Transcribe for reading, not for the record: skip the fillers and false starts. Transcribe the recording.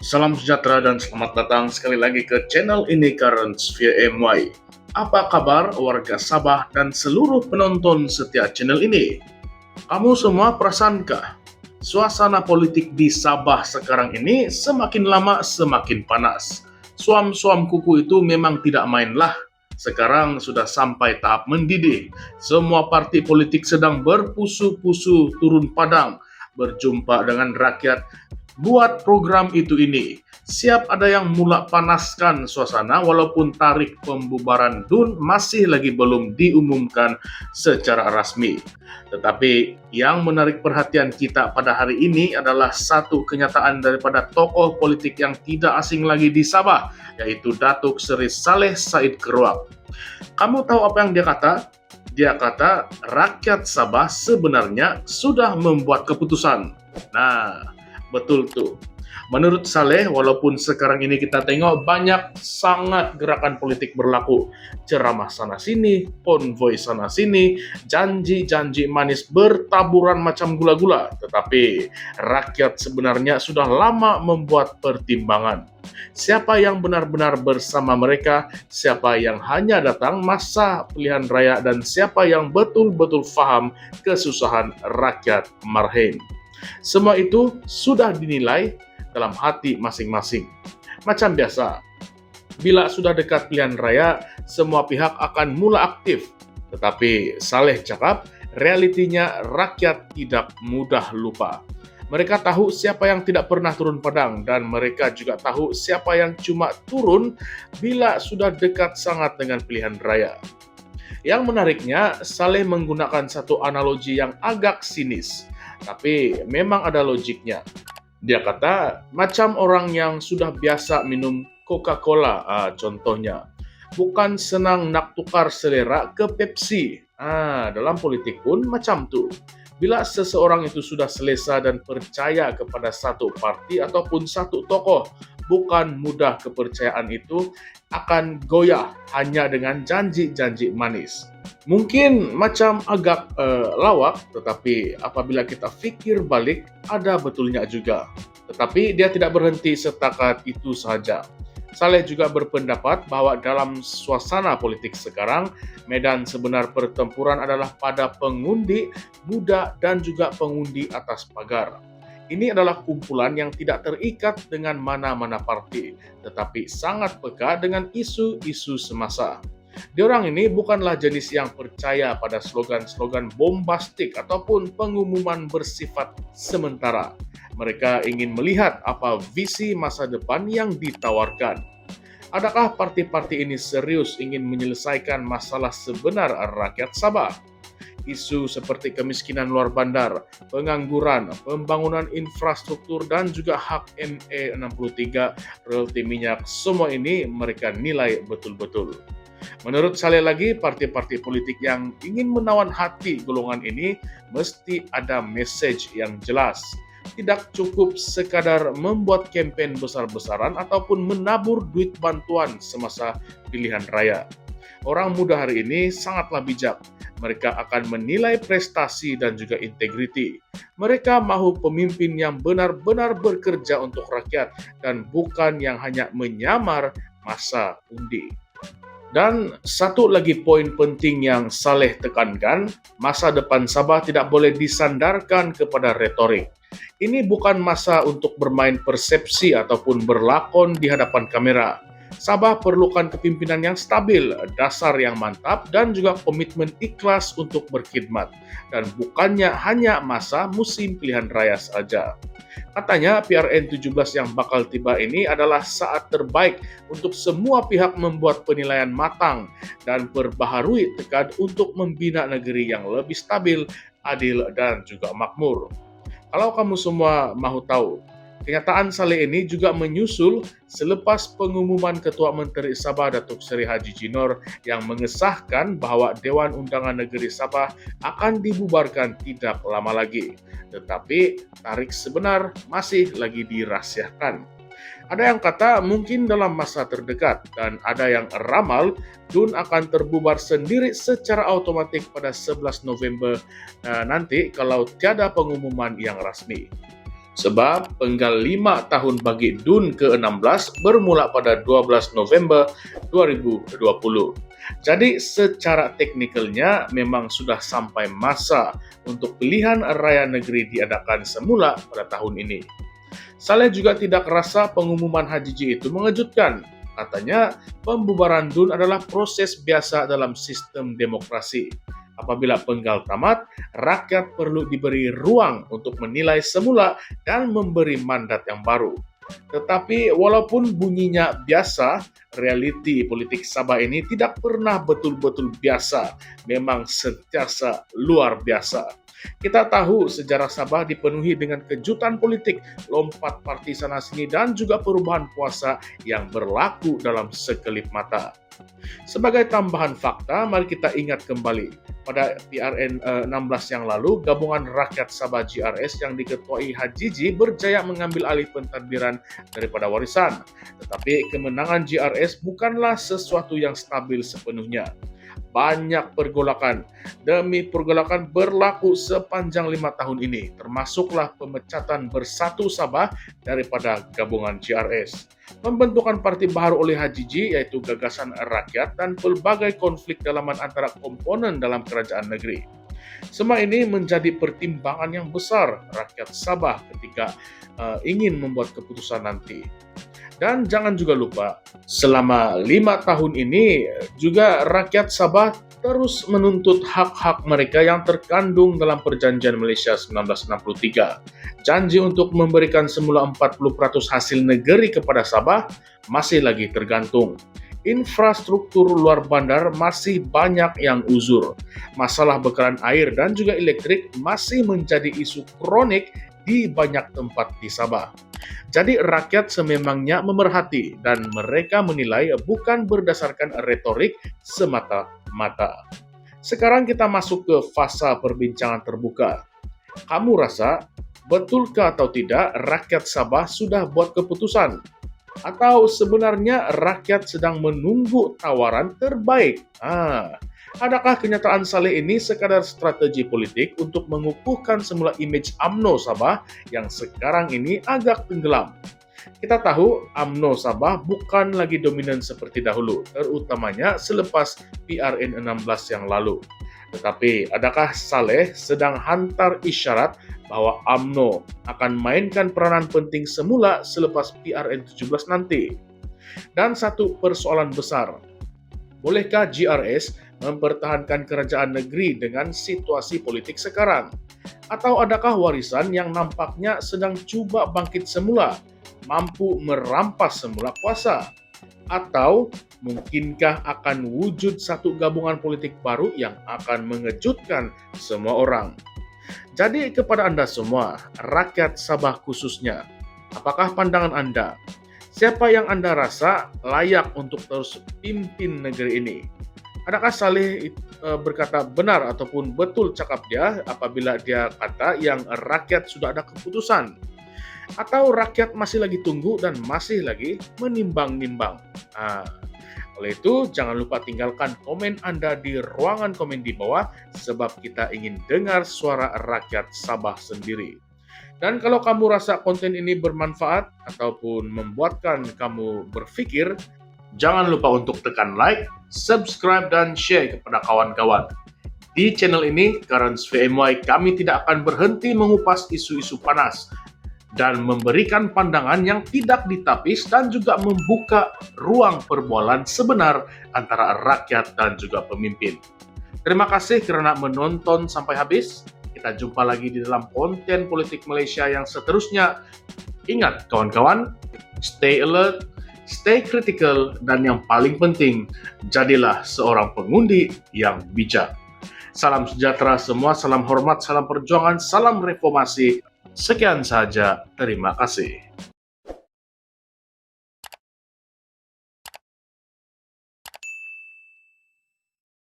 Salam sejahtera dan selamat datang sekali lagi ke channel ini Currents via MY. Apa kabar warga Sabah dan seluruh penonton setia channel ini? Kamu semua perasankah? Suasana politik di Sabah sekarang ini semakin lama semakin panas. Suam-suam kuku itu memang tidak mainlah. Sekarang sudah sampai tahap mendidih. Semua partai politik sedang berpusu-pusu turun padang, berjumpa dengan rakyat, buat program itu ini. Siap ada yang mulak panaskan suasana walaupun tarikh pembubaran DUN masih lagi belum diumumkan secara rasmi. Tetapi yang menarik perhatian kita pada hari ini adalah satu kenyataan daripada tokoh politik yang tidak asing lagi di Sabah, yaitu Datuk Seri Saleh Said Keruak. Kamu tahu apa yang dia kata? Dia kata rakyat Sabah sebenarnya sudah membuat keputusan. Nah, betul tuh. Menurut Saleh, walaupun sekarang ini kita tengok banyak sangat gerakan politik berlaku. Ceramah sana-sini, konvoi sana-sini, janji-janji manis bertaburan macam gula-gula. Tetapi rakyat sebenarnya sudah lama membuat pertimbangan. Siapa yang benar-benar bersama mereka, siapa yang hanya datang masa pilihan raya, dan siapa yang betul-betul faham kesusahan rakyat marhain. Semua itu sudah dinilai dalam hati masing-masing. Macam biasa, bila sudah dekat pilihan raya, semua pihak akan mula aktif. Tetapi Saleh cakap, realitinya rakyat tidak mudah lupa. Mereka tahu siapa yang tidak pernah turun padang, dan mereka juga tahu siapa yang cuma turun bila sudah dekat sangat dengan pilihan raya. Yang menariknya, Saleh menggunakan satu analogi yang agak sinis, tapi memang ada logiknya. Dia kata, macam orang yang sudah biasa minum Coca-Cola, contohnya. Bukan senang nak tukar selera ke Pepsi. Dalam politik pun macam tu. Bila seseorang itu sudah selesa dan percaya kepada satu parti ataupun satu tokoh, bukan mudah kepercayaan itu akan goyah hanya dengan janji-janji manis. Mungkin macam agak lawak, tetapi apabila kita fikir balik, ada betulnya juga. Tetapi dia tidak berhenti setakat itu sahaja. Saleh juga berpendapat bahwa dalam suasana politik sekarang, medan sebenar pertempuran adalah pada pengundi muda dan juga pengundi atas pagar. Ini adalah kumpulan yang tidak terikat dengan mana-mana parti, tetapi sangat peka dengan isu-isu semasa. Diorang ini bukanlah jenis yang percaya pada slogan-slogan bombastik ataupun pengumuman bersifat sementara. Mereka ingin melihat apa visi masa depan yang ditawarkan. Adakah parti-parti ini serius ingin menyelesaikan masalah sebenar rakyat Sabah? Isu seperti kemiskinan luar bandar, pengangguran, pembangunan infrastruktur, dan juga hak ME63, royalti minyak, semua ini mereka nilai betul-betul. Menurut Saleh lagi, parti-parti politik yang ingin menawan hati golongan ini mesti ada message yang jelas. Tidak cukup sekadar membuat kempen besar-besaran ataupun menabur duit bantuan semasa pilihan raya. Orang muda hari ini sangatlah bijak. Mereka akan menilai prestasi dan juga integriti. Mereka mahu pemimpin yang benar-benar bekerja untuk rakyat dan bukan yang hanya menyamar masa undi. Dan satu lagi poin penting yang Saleh tekankan, masa depan Sabah tidak boleh disandarkan kepada retorik. Ini bukan masa untuk bermain persepsi ataupun berlakon di hadapan kamera. Sabah perlukan kepimpinan yang stabil, dasar yang mantap, dan juga komitmen ikhlas untuk berkhidmat. Dan bukannya hanya masa musim pilihan raya saja. Katanya PRN 17 yang bakal tiba ini adalah saat terbaik untuk semua pihak membuat penilaian matang dan perbaharui tekad untuk membina negeri yang lebih stabil, adil, dan juga makmur. Kalau kamu semua mahu tahu, kenyataan Saleh ini juga menyusul selepas pengumuman Ketua Menteri Sabah Datuk Seri Haji Jinor yang mengesahkan bahwa Dewan Undangan Negeri Sabah akan dibubarkan tidak lama lagi. Tetapi tarikh sebenar masih lagi dirahasiakan. Ada yang kata mungkin dalam masa terdekat, dan ada yang ramal DUN akan terbubar sendiri secara otomatis pada 11 November nanti kalau tiada pengumuman yang rasmi. Sebab penggal 5 tahun bagi DUN ke-16 bermula pada 12 November 2020. Jadi secara teknikalnya memang sudah sampai masa untuk pilihan raya negeri diadakan semula pada tahun ini. Saleh juga tidak rasa pengumuman HJJ itu mengejutkan. Katanya, pembubaran DUN adalah proses biasa dalam sistem demokrasi. Apabila penggal tamat, rakyat perlu diberi ruang untuk menilai semula dan memberi mandat yang baru. Tetapi walaupun bunyinya biasa, realiti politik Sabah ini tidak pernah betul-betul biasa, memang sentiasa luar biasa. Kita tahu sejarah Sabah dipenuhi dengan kejutan politik, lompat parti sana-sini, dan juga perubahan kuasa yang berlaku dalam sekelip mata. Sebagai tambahan fakta, mari kita ingat kembali. Pada PRN 16 yang lalu, Gabungan Rakyat Sabah GRS yang diketuai HJJ berjaya mengambil alih pentadbiran daripada warisan. Tetapi kemenangan GRS bukanlah sesuatu yang stabil sepenuhnya. Banyak pergolakan demi pergolakan berlaku sepanjang 5 tahun ini, termasuklah pemecatan Bersatu Sabah daripada gabungan GRS, pembentukan parti baru oleh HJJ yaitu Gagasan Rakyat, dan pelbagai konflik dalaman antara komponen dalam kerajaan negeri. Semua ini menjadi pertimbangan yang besar rakyat Sabah ketika ingin membuat keputusan nanti. Dan jangan juga lupa, selama 5 tahun ini juga rakyat Sabah terus menuntut hak-hak mereka yang terkandung dalam Perjanjian Malaysia 1963. Janji untuk memberikan semula 40% hasil negeri kepada Sabah masih lagi tergantung. Infrastruktur luar bandar masih banyak yang uzur. Masalah bekalan air dan juga elektrik masih menjadi isu kronik di banyak tempat di Sabah. Jadi rakyat sememangnya memerhati dan mereka menilai bukan berdasarkan retorik semata-mata. Sekarang kita masuk ke fasa perbincangan terbuka. Kamu rasa betulkah atau tidak rakyat Sabah sudah buat keputusan? Atau sebenarnya rakyat sedang menunggu tawaran terbaik? Adakah kenyataan Saleh ini sekadar strategi politik untuk mengukuhkan semula image UMNO Sabah yang sekarang ini agak tenggelam? Kita tahu UMNO Sabah bukan lagi dominan seperti dahulu, terutamanya selepas PRN 16 yang lalu. Tetapi adakah Saleh sedang hantar isyarat bahwa UMNO akan mainkan peranan penting semula selepas PRN 17 nanti? Dan satu persoalan besar, bolehkah GRS mempertahankan kerajaan negeri dengan situasi politik sekarang? Atau adakah warisan yang nampaknya sedang cuba bangkit semula, mampu merampas semula kuasa? Atau mungkinkah akan wujud satu gabungan politik baru yang akan mengejutkan semua orang? Jadi kepada Anda semua, rakyat Sabah khususnya, apakah pandangan Anda? Siapa yang Anda rasa layak untuk terus pimpin negeri ini? Adakah Saleh berkata benar ataupun betul cakap dia apabila dia kata yang rakyat sudah ada keputusan? Atau rakyat masih lagi tunggu dan masih lagi menimbang-nimbang? Oleh itu, jangan lupa tinggalkan komen Anda di ruangan komen di bawah sebab kita ingin dengar suara rakyat Sabah sendiri. Dan kalau kamu rasa konten ini bermanfaat ataupun membuatkan kamu berpikir, jangan lupa untuk tekan like, subscribe, dan share kepada kawan-kawan. Di channel ini, Currents VMY, kami tidak akan berhenti mengupas isu-isu panas dan memberikan pandangan yang tidak ditapis dan juga membuka ruang perbualan sebenar antara rakyat dan juga pemimpin. Terima kasih kerana menonton sampai habis. Kita jumpa lagi di dalam konten politik Malaysia yang seterusnya. Ingat kawan-kawan, stay alert, stay critical, dan yang paling penting, jadilah seorang pengundi yang bijak. Salam sejahtera semua, salam hormat, salam perjuangan, salam reformasi. Sekian saja, terima kasih.